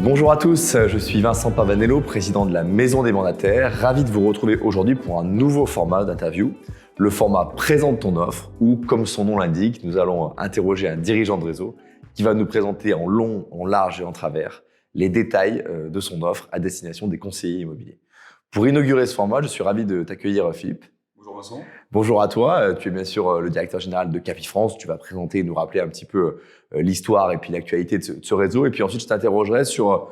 Bonjour à tous, je suis Vincent Pavanello, président de la Maison des Mandataires. Ravi de vous retrouver aujourd'hui pour un nouveau format d'interview, le format Présente ton offre, où, comme son nom l'indique, nous allons interroger un dirigeant de réseau qui va nous présenter en long, en large et en travers les détails de son offre à destination des conseillers immobiliers. Pour inaugurer ce format, je suis ravi de t'accueillir, Philippe. Bonjour Vincent. Bonjour à toi, tu es bien sûr le directeur général de Capifrance. Tu vas présenter et nous rappeler un petit peu l'histoire et puis l'actualité de ce réseau. Et puis ensuite, je t'interrogerai sur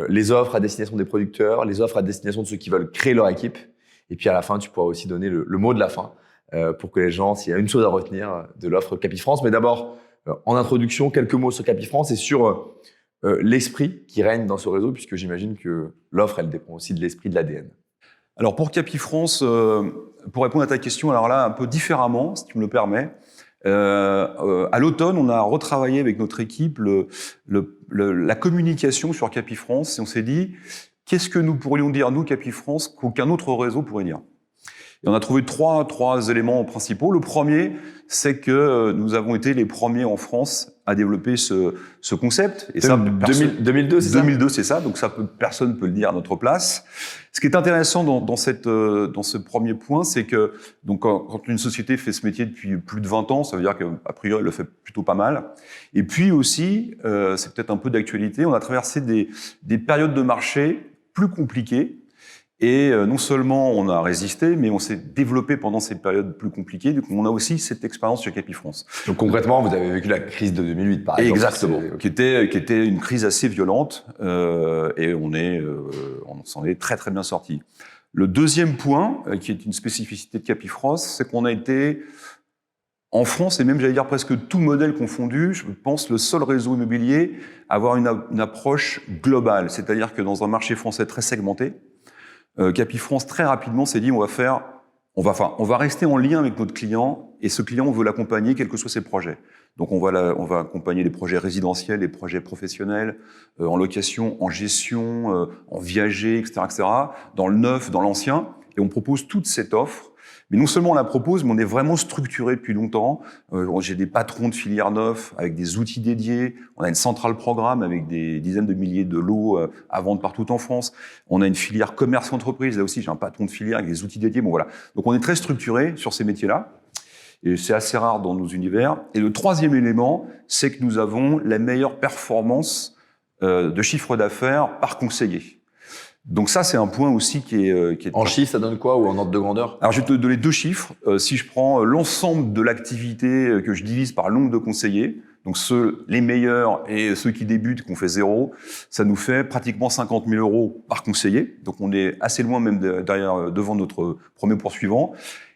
les offres à destination des producteurs, les offres à destination de ceux qui veulent créer leur équipe. Et puis à la fin, tu pourras aussi donner le mot de la fin pour que les gens, s'il y a une chose à retenir de l'offre Capifrance. Mais d'abord, en introduction, quelques mots sur Capifrance et sur l'esprit qui règne dans ce réseau, puisque j'imagine que l'offre, elle dépend aussi de l'esprit, de l'ADN. Alors pour Capifrance, pour répondre à ta question, alors là un peu différemment, si tu me le permets, à l'automne, on a retravaillé avec notre équipe la communication sur Capifrance et on s'est dit qu'est-ce que nous pourrions dire nous Capifrance qu'aucun autre réseau pourrait dire. Et on a trouvé trois éléments principaux. Le premier, c'est que nous avons été les premiers en France à développer ce concept. Et 2002, c'est ça ? 2002, c'est ça. Donc personne ne peut le dire à notre place. Ce qui est intéressant dans ce premier point, c'est que donc quand une société fait ce métier depuis plus de 20 ans, ça veut dire qu'a priori elle le fait plutôt pas mal. Et puis aussi, c'est peut-être un peu d'actualité, on a traversé des périodes de marché plus compliquées. Et non seulement on a résisté, mais on s'est développé pendant ces périodes plus compliquées. Donc on a aussi cette expérience sur Capifrance. Donc concrètement, vous avez vécu la crise de 2008, par exemple. Exactement, qui était une crise assez violente, et on s'en est très très bien sorti. Le deuxième point, qui est une spécificité de Capifrance, c'est qu'on a été en France, et même j'allais dire presque tout modèle confondu, je pense le seul réseau immobilier à avoir une approche globale, c'est-à-dire que dans un marché français très segmenté, Capifrance très rapidement s'est dit on va rester en lien avec notre client et ce client on veut l'accompagner quels que soient ses projets. Donc on va accompagner les projets résidentiels, les projets professionnels, en location, en gestion, en viager, etc., dans le neuf, dans l'ancien, et on propose toute cette offre. Mais non seulement on la propose, mais on est vraiment structuré depuis longtemps. J'ai des patrons de filières neufs avec des outils dédiés. On a une centrale programme avec des dizaines de milliers de lots à vendre partout en France. On a une filière commerce-entreprise. Là aussi, j'ai un patron de filière avec des outils dédiés. Bon, voilà. Donc on est très structuré sur ces métiers-là. Et c'est assez rare dans nos univers. Et le troisième élément, c'est que nous avons la meilleure performance de chiffre d'affaires par conseiller. Donc ça, c'est un point aussi qui est... En chiffres, ça donne quoi ou en ordre de grandeur ? Alors, je vais te donner deux chiffres. Si je prends l'ensemble de l'activité que je divise par le nombre de conseillers, donc les meilleurs et ceux qui débutent, qu'on fait 0, ça nous fait pratiquement 50 000 euros par conseiller. Donc, on est assez loin même devant notre premier poursuivant.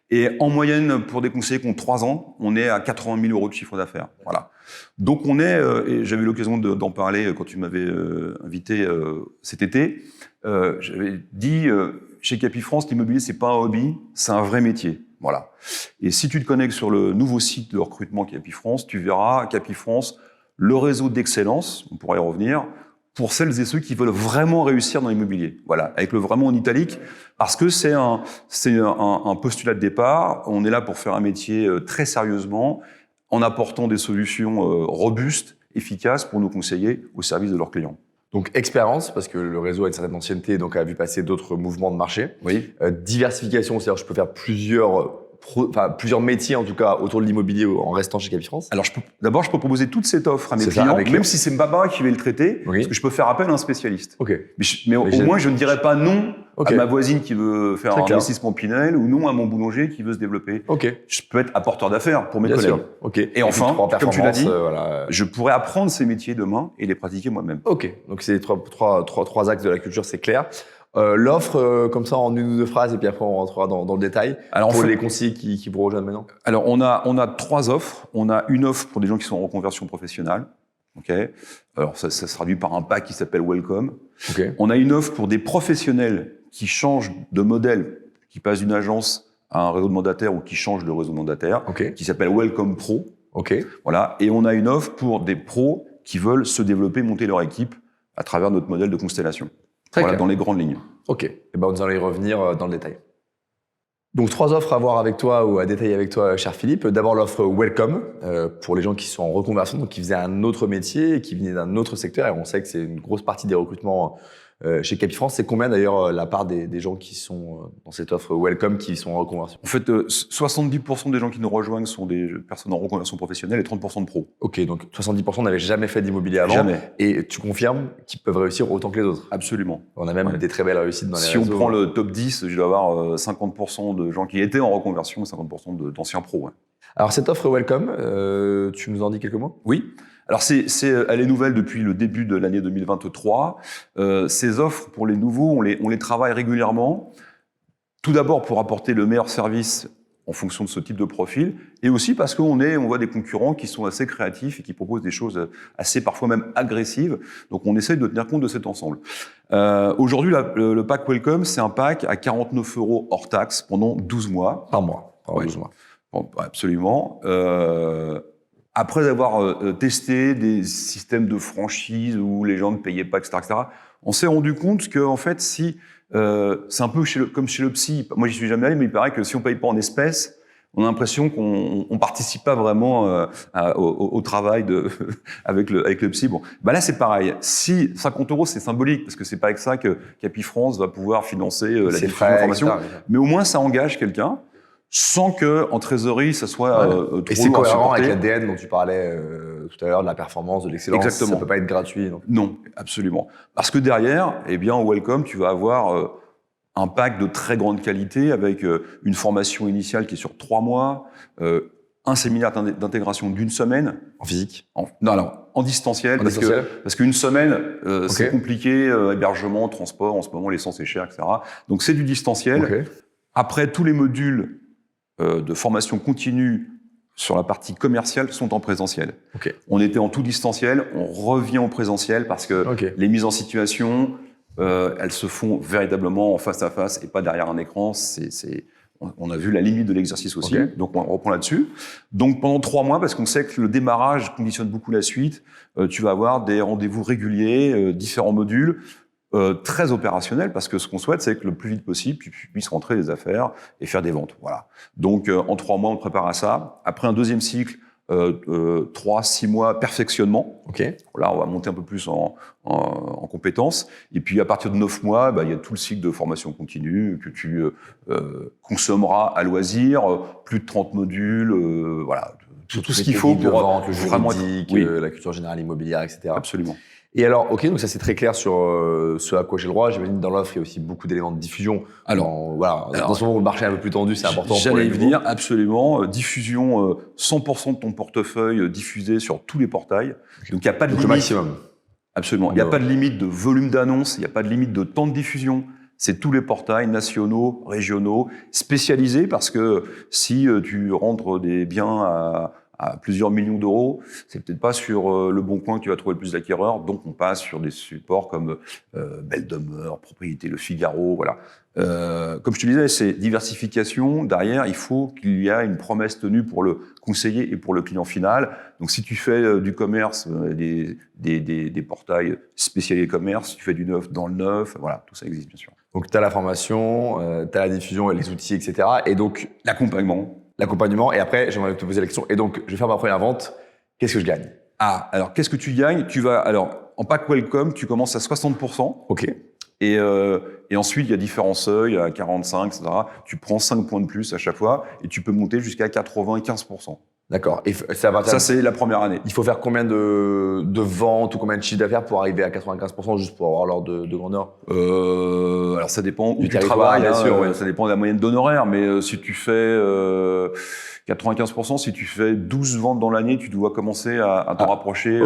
Et en moyenne, pour des conseillers qui ont 3 ans, on est à 80 000 euros de chiffre d'affaires. Voilà. Donc, on est, et j'avais eu l'occasion d'en parler quand tu m'avais invité cet été, j'avais dit, chez Capifrance, l'immobilier, c'est pas un hobby, c'est un vrai métier. Voilà. Et si tu te connectes sur le nouveau site de recrutement Capifrance, tu verras Capifrance, le réseau d'excellence, on pourra y revenir, pour celles et ceux qui veulent vraiment réussir dans l'immobilier. Voilà, avec le vraiment en italique, parce que c'est un postulat de départ. On est là pour faire un métier très sérieusement, en apportant des solutions robustes, efficaces pour nos conseillers au service de leurs clients. Donc expérience, parce que le réseau a une certaine ancienneté, donc a vu passer d'autres mouvements de marché. Oui. Diversification, c'est-à-dire que je peux faire plusieurs métiers en tout cas autour de l'immobilier en restant chez Capifrance. Alors d'abord je peux proposer toute cette offre à mes clients, même si c'est pas moi qui vais le traiter, parce que je peux faire appel à un spécialiste. Okay. Mais au moins je ne dirais pas non à ma voisine qui veut faire un investissement Pinel ou non à mon boulanger qui veut se développer. Je peux être apporteur d'affaires pour mes collègues. Sûr. Et enfin, comme tu l'as dit, je pourrais apprendre ces métiers demain et les pratiquer moi-même. Donc c'est les trois axes de la culture, c'est clair. L'offre, comme ça, en une ou deux phrases, et puis après on rentrera dans le détail. Alors, pour les conseillers qui vous rejoignent maintenant. Alors, on a 3 offres. On a une offre pour des gens qui sont en reconversion professionnelle. Alors, ça se traduit par un pack qui s'appelle Welcome. On a une offre pour des professionnels qui changent de modèle, qui passent d'une agence à un réseau de mandataires ou qui changent de réseau de mandataires, qui s'appelle Welcome Pro. Voilà. Et on a une offre pour des pros qui veulent se développer, monter leur équipe à travers notre modèle de constellation. Voilà, dans les grandes lignes. Et ben, nous allons y revenir dans le détail. Donc 3 offres à voir avec toi ou à détailler avec toi, cher Philippe. D'abord l'offre Welcome pour les gens qui sont en reconversion, donc qui faisaient un autre métier et qui venaient d'un autre secteur. Et on sait que c'est une grosse partie des recrutements chez Capifrance. C'est combien d'ailleurs la part des gens qui sont dans cette offre Welcome qui sont en reconversion? En fait, 70% des gens qui nous rejoignent sont des personnes en reconversion professionnelle et 30% de pros. Ok, donc 70% n'avaient jamais fait d'immobilier avant. Jamais. Et tu confirmes qu'ils peuvent réussir autant que les autres? Absolument. On a même des très belles réussites dans les Si réseaux. on prend le top 10, je dois avoir 50% de gens qui étaient en reconversion et 50% d'anciens pros. Ouais. Alors cette offre Welcome, tu nous en dis quelques mots? Oui. Alors elle est nouvelle depuis le début de l'année 2023. Ces offres pour les nouveaux, on les travaille régulièrement. Tout d'abord pour apporter le meilleur service en fonction de ce type de profil, et aussi parce qu'on voit des concurrents qui sont assez créatifs et qui proposent des choses assez parfois même agressives. Donc on essaye de tenir compte de cet ensemble. Aujourd'hui, le pack Welcome, c'est un pack à 49 € hors taxe pendant 12 mois. Par mois. Ouais. 12 mois. Bon, absolument. Après avoir testé des systèmes de franchise où les gens ne payaient pas, etc., on s'est rendu compte que, en fait, si c'est un peu comme chez le psy. Moi, j'y suis jamais allé, mais il paraît que si on paye pas en espèces, on a l'impression qu'on participe pas vraiment au travail avec le psy. Bon, bah là c'est pareil. Si 50 € c'est symbolique parce que c'est pas avec ça que Capifrance va pouvoir financer la diffusion de formation, mais au moins ça engage quelqu'un. Sans que en trésorerie ça soit trop et c'est lourd à cohérent supporter. avec l'ADN dont tu parlais tout à l'heure, de la performance, de l'excellence. Exactement. Ça peut pas être gratuit. Donc. Non, absolument. Parce que derrière, eh bien, au Welcome, tu vas avoir un pack de très grande qualité avec une formation initiale qui est sur 3 mois, un séminaire d'intégration d'1 semaine. En physique? En distanciel. Parce qu'une semaine, c'est compliqué, hébergement, transport, en ce moment l'essence est chère, etc. Donc c'est du distanciel. Okay. Après, tous les modules de formation continue sur la partie commerciale sont en présentiel. Okay. On était en tout distanciel, on revient au présentiel parce que les mises en situation, elles se font véritablement en face à face et pas derrière un écran. On a vu la limite de l'exercice aussi, donc on reprend là-dessus. Donc pendant 3 mois, parce qu'on sait que le démarrage conditionne beaucoup la suite, tu vas avoir des rendez-vous réguliers, différents modules, très opérationnel parce que ce qu'on souhaite, c'est que le plus vite possible, tu puisses rentrer des affaires et faire des ventes. Voilà. Donc, en 3 mois, on prépare à ça. Après un deuxième cycle, 3-6 mois perfectionnement. Là, on va monter un peu plus en compétences. Et puis, à partir de 9 mois, il y a tout le cycle de formation continue que tu consommeras à loisir, plus de 30 modules, voilà. Tout ce qu'il faut pour vente, le juridique, la culture générale immobilière, etc. Absolument. Et alors, donc ça c'est très clair sur ce à quoi j'ai le droit. J'imagine dans l'offre, il y a aussi beaucoup d'éléments de diffusion. Dans ce moment où le marché est un peu plus tendu, c'est important. J'allais y venir, absolument. Diffusion, 100% de ton portefeuille diffusé sur tous les portails. Donc il n'y a pas de limite. Le maximum. Absolument. Il n'y a pas de limite de volume d'annonce, il n'y a pas de limite de temps de diffusion. C'est tous les portails nationaux, régionaux, spécialisés parce que si tu rentres des biens à plusieurs millions d'euros, c'est peut-être pas sur Le Bon Coin que tu vas trouver le plus d'acquéreurs, donc on passe sur des supports comme Belle Demeure, Propriété Le Figaro, voilà. Comme je te disais, c'est diversification. Derrière, il faut qu'il y ait une promesse tenue pour le conseiller et pour le client final. Donc si tu fais du commerce, des portails spécialisés commerce, si tu fais du neuf dans le neuf, voilà, tout ça existe bien sûr. Donc tu as la formation, tu as la diffusion et les outils, etc. Et donc l'accompagnement. Et après, j'aimerais te poser la question. Et donc, je vais faire ma première vente. Qu'est-ce que je gagne? Alors, qu'est-ce que tu gagnes? En pack Welcome, tu commences à 60%. Et ensuite, il y a différents seuils, à 45, etc. Tu prends 5 points de plus à chaque fois et tu peux monter jusqu'à 95%. D'accord. Et ça, c'est la première année. Il faut faire combien de ventes ou combien de chiffres d'affaires pour arriver à 95% juste pour avoir l'ordre de grandeur? Alors, ça dépend du travail, bien sûr. Ça dépend de la moyenne d'honoraires. Mais si tu fais 95%, si tu fais 12 ventes dans l'année, tu dois commencer à te rapprocher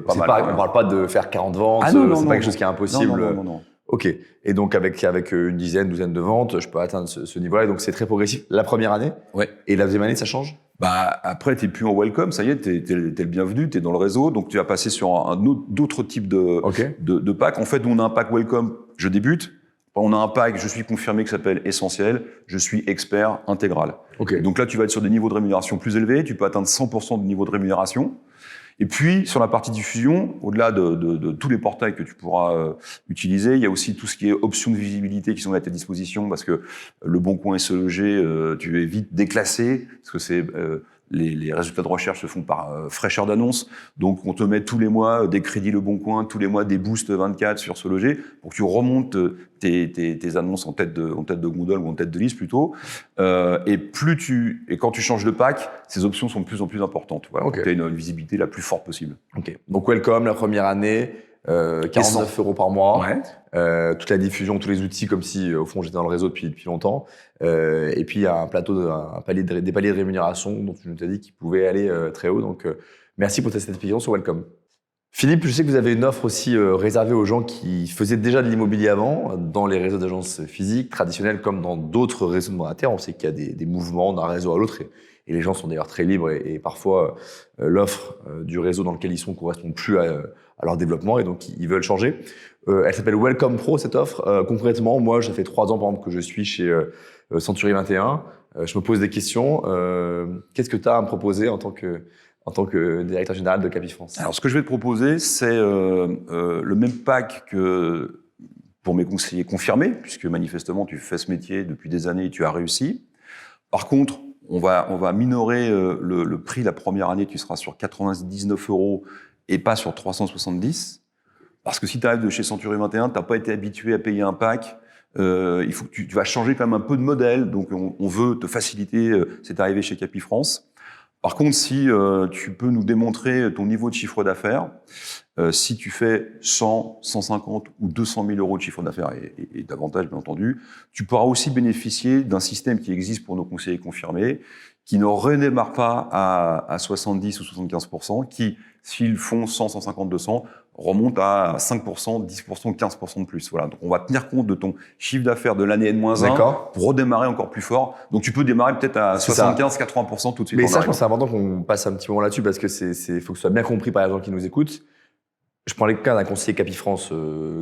pas mal. On ne parle pas de faire 40 ventes. C'est pas quelque chose qui est impossible. Non. Ok. Et donc, avec une douzaine de ventes, je peux atteindre ce niveau-là. Et donc, c'est très progressif. La première année? Ouais. Et la deuxième année, ça change? Après, t'es plus en welcome, ça y est, t'es le bienvenu, t'es dans le réseau, donc tu vas passer sur d'autres types de packs. En fait, on a un pack welcome, je débute. On a un pack, je suis confirmé, qui s'appelle essentiel, je suis expert intégral. Donc là, tu vas être sur des niveaux de rémunération plus élevés, tu peux atteindre 100% de niveau de rémunération. Et puis, sur la partie diffusion, au-delà de tous les portails que tu pourras utiliser, il y a aussi tout ce qui est options de visibilité qui sont à ta disposition, parce que Le Bon Coin et Se Loger, tu es vite déclassé, parce que c'est les résultats de recherche se font par fraîcheur d'annonce. Donc, on te met tous les mois des crédits Le Bon Coin, tous les mois des boosts 24 sur Se Loger, pour que tu remontes tes annonces en tête de gondole ou en tête de liste plutôt. Et quand tu changes de pack, ces options sont de plus en plus importantes. Voilà, Okay. pour que tu aies une visibilité la plus forte possible. Ok. Donc Welcome, la première année, 49 € par mois. Ouais. Toute la diffusion, tous les outils, comme si au fond j'étais dans le réseau depuis longtemps. Et puis il y a un plateau, des paliers de rémunération dont tu nous as dit qu'ils pouvaient aller très haut. Donc merci pour cette explication sur Welcome. Philippe, je sais que vous avez une offre aussi réservée aux gens qui faisaient déjà de l'immobilier avant, dans les réseaux d'agences physiques, traditionnels, comme dans d'autres réseaux de mandataires. On sait qu'il y a des mouvements d'un réseau à l'autre et les gens sont d'ailleurs très libres et parfois l'offre du réseau dans lequel ils sont ne correspond plus à leur développement et donc ils veulent changer. Elle s'appelle Welcome Pro, cette offre. Concrètement, moi, ça fait 3 ans par exemple que je suis chez Century 21. Je me pose des questions. Qu'est-ce que tu as à me proposer en tant que directeur général de Capifrance? Alors, ce que je vais te proposer, c'est le même pack que pour mes conseillers confirmés, puisque manifestement, tu fais ce métier depuis des années et tu as réussi. Par contre, on va minorer le prix la première année, tu seras sur 99 € et pas sur 370. Parce que si tu arrives de chez Century 21, tu n'as pas été habitué à payer un pack. Il faut que tu vas changer quand même un peu de modèle. Donc, on veut te faciliter cette arrivée chez Capifrance. Par contre, si tu peux nous démontrer ton niveau de chiffre d'affaires, si tu fais 100, 150 ou 200 000 € de chiffre d'affaires et davantage, bien entendu, tu pourras aussi bénéficier d'un système qui existe pour nos conseillers confirmés, qui ne redémarre pas à 70 ou 75%, qui, s'ils font 100, 150, 200, remonte à 5%, 10%, 15% de plus. Voilà. Donc, on va tenir compte de ton chiffre d'affaires de l'année N-1 pour redémarrer encore plus fort. Donc, tu peux démarrer peut-être à 75, 80% tout de suite. Mais ça, je pense que c'est important qu'on passe un petit moment là-dessus parce que faut que ce soit bien compris par les gens qui nous écoutent. Je prends le cas d'un conseiller Capifrance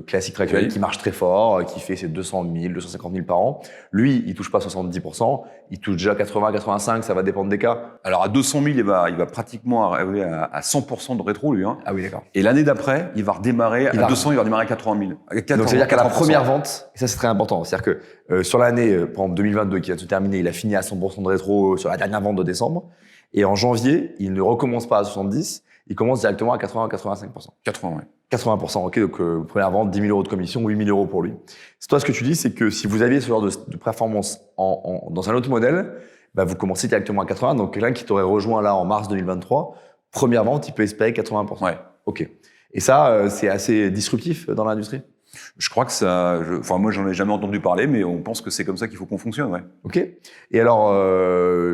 classique traditionnel qui marche très fort, qui fait ses 200 000, 250 000 par an. Lui, il touche pas 70%, il touche déjà 80, 85, ça va dépendre des cas. Alors à 200 000, il va pratiquement arriver à 100% de rétro, lui. Hein. Ah oui, d'accord. Et l'année d'après, il va redémarrer à 200, il va redémarrer à 80 000. Donc c'est-à-dire qu'à la première vente, et ça c'est très important, c'est-à-dire que sur l'année, par exemple 2022 qui vient de se terminer, il a fini à 100% de rétro sur la dernière vente de décembre. Et en janvier, il ne recommence pas à 70, il commence directement à 80 à 85%. 80, ouais. 80%, ok, donc première vente, 10 000 € de commission, 8 000 € pour lui. C'est toi, ce que tu dis, c'est que si vous aviez ce genre de performance dans un autre modèle, bah, vous commencez directement à 80, donc quelqu'un qui t'aurait rejoint là en mars 2023, première vente, il peut espérer 80%. Ouais. Ok. Et ça, c'est assez disruptif dans l'industrie? Je crois que ça... moi, j'en ai jamais entendu parler, mais on pense que c'est comme ça qu'il faut qu'on fonctionne, ouais. Ok. Et alors,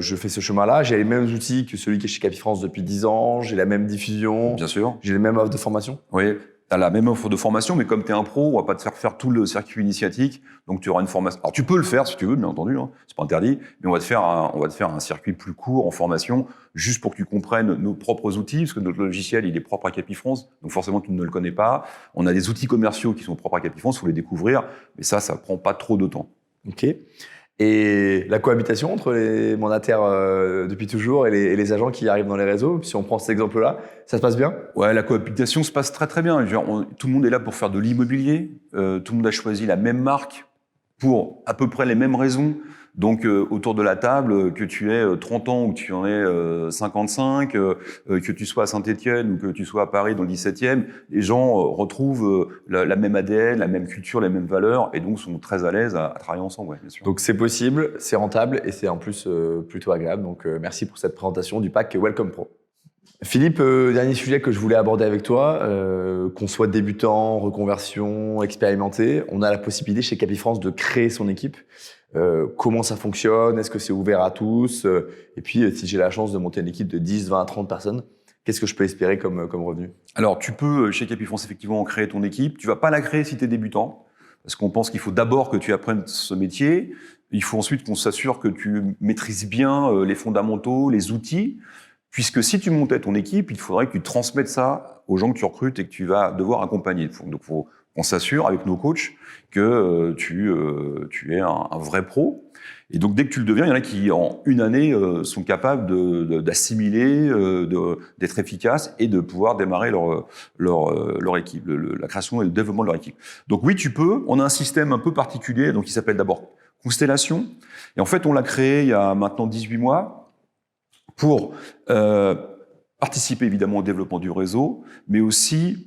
je fais ce chemin-là, j'ai les mêmes outils que celui qui est chez Capifrance depuis 10 ans, j'ai la même diffusion. Bien sûr. J'ai les mêmes offres de formation. Oui, tu as la même offre de formation, mais comme tu es un pro, on va pas te faire tout le circuit initiatique, donc tu auras une formation. Alors, tu peux le faire si tu veux, bien entendu, hein, c'est pas interdit, mais on va te faire un circuit plus court en formation, juste pour que tu comprennes nos propres outils, parce que notre logiciel, il est propre à Capifrance, donc forcément, tu ne le connais pas. On a des outils commerciaux qui sont propres à Capifrance, il faut les découvrir, mais ça prend pas trop de temps. Ok. Et la cohabitation entre les mandataires depuis toujours et les agents qui arrivent dans les réseaux, si on prend cet exemple-là, ça se passe bien? Ouais, la cohabitation se passe très très bien. Tout le monde est là pour faire de l'immobilier, tout le monde a choisi la même marque pour à peu près les mêmes raisons. Donc, autour de la table, que tu aies 30 ans ou que tu en aies 55, que tu sois à Saint-Étienne ou que tu sois à Paris dans le 17e, les gens retrouvent la même ADN, la même culture, les mêmes valeurs et donc sont très à l'aise à travailler ensemble, ouais, bien sûr. Donc, c'est possible, c'est rentable et c'est en plus plutôt agréable. Donc, merci pour cette présentation du pack Welcome Pro. Philippe, dernier sujet que je voulais aborder avec toi, qu'on soit débutant, reconversion, expérimenté, on a la possibilité chez Capifrance de créer son équipe. Comment ça fonctionne? Est-ce que c'est ouvert à tous? Et puis, si j'ai la chance de monter une équipe de 10, 20, 30 personnes, qu'est-ce que je peux espérer comme revenu? Alors, tu peux, chez Capifrance, effectivement, créer ton équipe. Tu vas pas la créer si tu es débutant, parce qu'on pense qu'il faut d'abord que tu apprennes ce métier. Il faut ensuite qu'on s'assure que tu maîtrises bien les fondamentaux, les outils, puisque si tu montais ton équipe, il faudrait que tu transmettes ça aux gens que tu recrutes et que tu vas devoir accompagner. Donc, il faut On s'assure avec nos coachs que tu es un vrai pro. Et donc, dès que tu le deviens, il y en a qui, en une année, sont capables d'assimiler, d'être efficaces et de pouvoir démarrer leur équipe, la création et le développement de leur équipe. Donc oui, tu peux. On a un système un peu particulier, donc qui s'appelle d'abord Constellation. Et en fait, on l'a créé il y a maintenant 18 mois pour participer évidemment au développement du réseau, mais aussi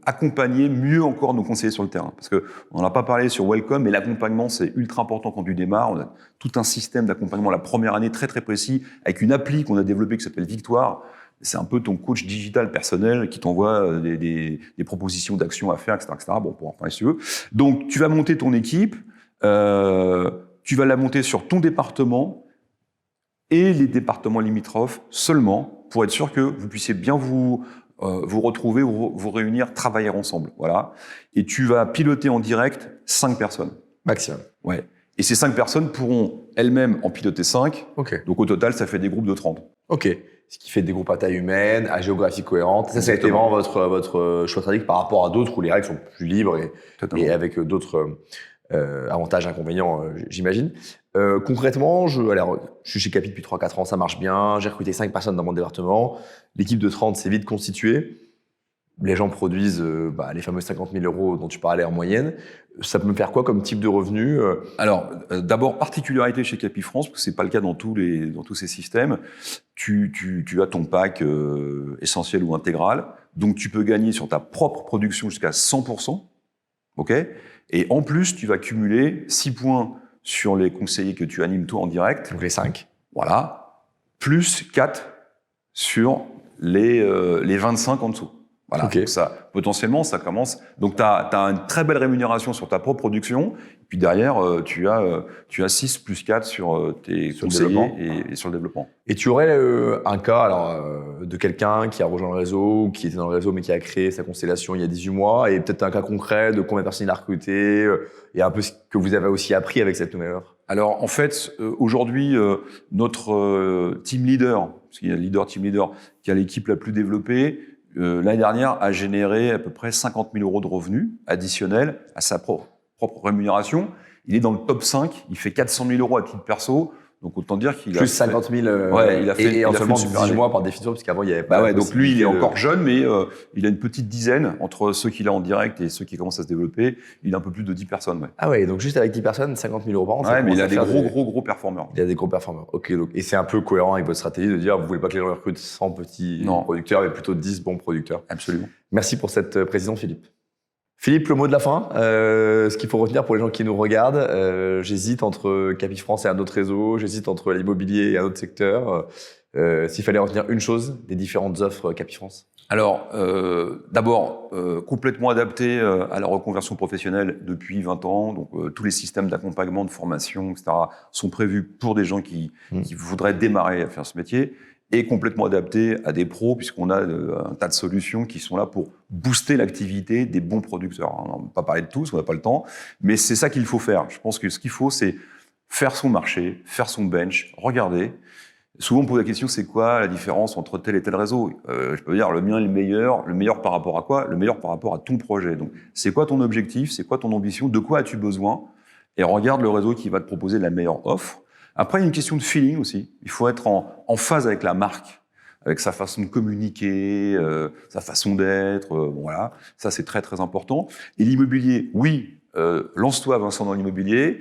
accompagner mieux encore nos conseillers sur le terrain. Parce que on n'en a pas parlé sur Welcome, mais l'accompagnement, c'est ultra important quand tu démarres. On a tout un système d'accompagnement la première année très très précis, avec une appli qu'on a développée qui s'appelle Victoire. C'est un peu ton coach digital personnel qui t'envoie des propositions d'actions à faire, etc., etc. Bon, pour en parler si tu veux. Donc, tu vas monter ton équipe, tu vas la monter sur ton département et les départements limitrophes seulement, pour être sûr que vous puissiez bien vous retrouver, vous réunir, travailler ensemble. Voilà. Et tu vas piloter en direct 5 personnes. Maximum. Ouais. Et ces 5 personnes pourront elles-mêmes en piloter 5. Ok. Donc au total, ça fait des groupes de 30. Ok. Ce qui fait des groupes à taille humaine, à géographie cohérente. Ça a été vraiment votre choix stratégique par rapport à d'autres où les règles sont plus libres et avec d'autres avantages, inconvénients, j'imagine. Concrètement, je suis chez Capi depuis 3-4 ans, ça marche bien. J'ai recruté 5 personnes dans mon département. L'équipe de 30 s'est vite constituée. Les gens produisent les fameux 50 000 € dont tu parlais en moyenne. Ça peut me faire quoi comme type de revenu Alors, d'abord, particularité chez Capi France, parce que c'est pas le cas dans tous ces systèmes. Tu as ton pack essentiel ou intégral, donc tu peux gagner sur ta propre production jusqu'à 100%. Ok. Et en plus, tu vas cumuler 6 points sur les conseillers que tu animes toi en direct. Donc les 5. Voilà. Plus 4 sur les 25 en dessous. Voilà. Okay. Donc ça, potentiellement, ça commence. Donc, tu as une très belle rémunération sur ta propre production. Puis derrière, tu as 6 plus 4 sur tes conseillers et sur le développement. Et tu aurais un cas de quelqu'un qui a rejoint le réseau, qui était dans le réseau mais qui a créé sa constellation il y a 18 mois, et peut-être un cas concret de combien de personnes il a recruté, et un peu ce que vous avez aussi appris avec cette nouvelle offre. Alors, en fait, aujourd'hui, notre team leader, parce qu'il y a le team leader, qui a l'équipe la plus développée, l'année dernière a généré à peu près 50 000 € de revenus additionnels à sa propre rémunération. Il est dans le top 5, il fait 400 000 € à titre perso. Donc, autant dire qu'il a plus 50 000 ouais, il a fait, et en seulement 18 mois par définition, parce qu'avant, il y avait pas. Ouais, donc lui, il est encore jeune, mais il a une petite dizaine entre ceux qu'il a en direct et ceux qui commencent à se développer. Il a un peu plus de 10 personnes. Ouais. Ah ouais, donc juste avec 10 personnes, 50 000 € par an. Ouais, mais il a des gros performeurs. Il a des gros performeurs. Ok, donc, et c'est un peu cohérent avec votre stratégie de dire, vous voulez pas que les gens recrutent 100 petits producteurs, mais plutôt 10 bons producteurs. Absolument. Merci pour cette précision, Philippe. Philippe, le mot de la fin, ce qu'il faut retenir pour les gens qui nous regardent, j'hésite entre Capi France et un autre réseau, j'hésite entre l'immobilier et un autre secteur. S'il fallait retenir une chose des différentes offres Capi France. Alors, d'abord, complètement adapté à la reconversion professionnelle depuis 20 ans. Donc, tous les systèmes d'accompagnement, de formation, etc. sont prévus pour des gens qui voudraient démarrer à faire ce métier. Et complètement adapté à des pros, puisqu'on a un tas de solutions qui sont là pour booster l'activité des bons producteurs. On ne va pas parler de tous, on n'a pas le temps, mais c'est ça qu'il faut faire. Je pense que ce qu'il faut, c'est faire son marché, faire son bench, regarder. Souvent, on pose la question, c'est quoi la différence entre tel et tel réseau ? Je peux dire, le mien est le meilleur par rapport à quoi ? Le meilleur par rapport à ton projet. Donc, c'est quoi ton objectif ? C'est quoi ton ambition ? De quoi as-tu besoin ? Et regarde le réseau qui va te proposer la meilleure offre. Après, il y a une question de feeling aussi. Il faut être en phase avec la marque, avec sa façon de communiquer, sa façon d'être. Voilà, ça c'est très très important. Et l'immobilier, oui, lance-toi Vincent dans l'immobilier.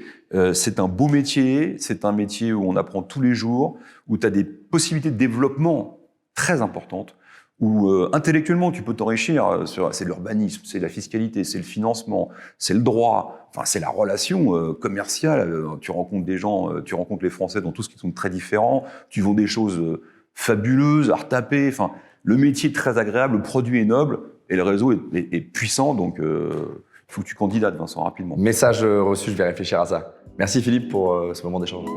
C'est un beau métier, c'est un métier où on apprend tous les jours, où tu as des possibilités de développement très importantes, où intellectuellement tu peux t'enrichir. C'est l'urbanisme, c'est la fiscalité, c'est le financement, c'est le droit. Enfin, c'est la relation commerciale. Tu rencontres des gens, tu rencontres les Français dans tout ce qui sont très différents. Tu vends des choses fabuleuses, à retaper. Enfin, le métier est très agréable, le produit est noble et le réseau est puissant. Donc, il faut que tu candidates, Vincent, rapidement. Message reçu, je vais réfléchir à ça. Merci Philippe pour ce moment d'échange.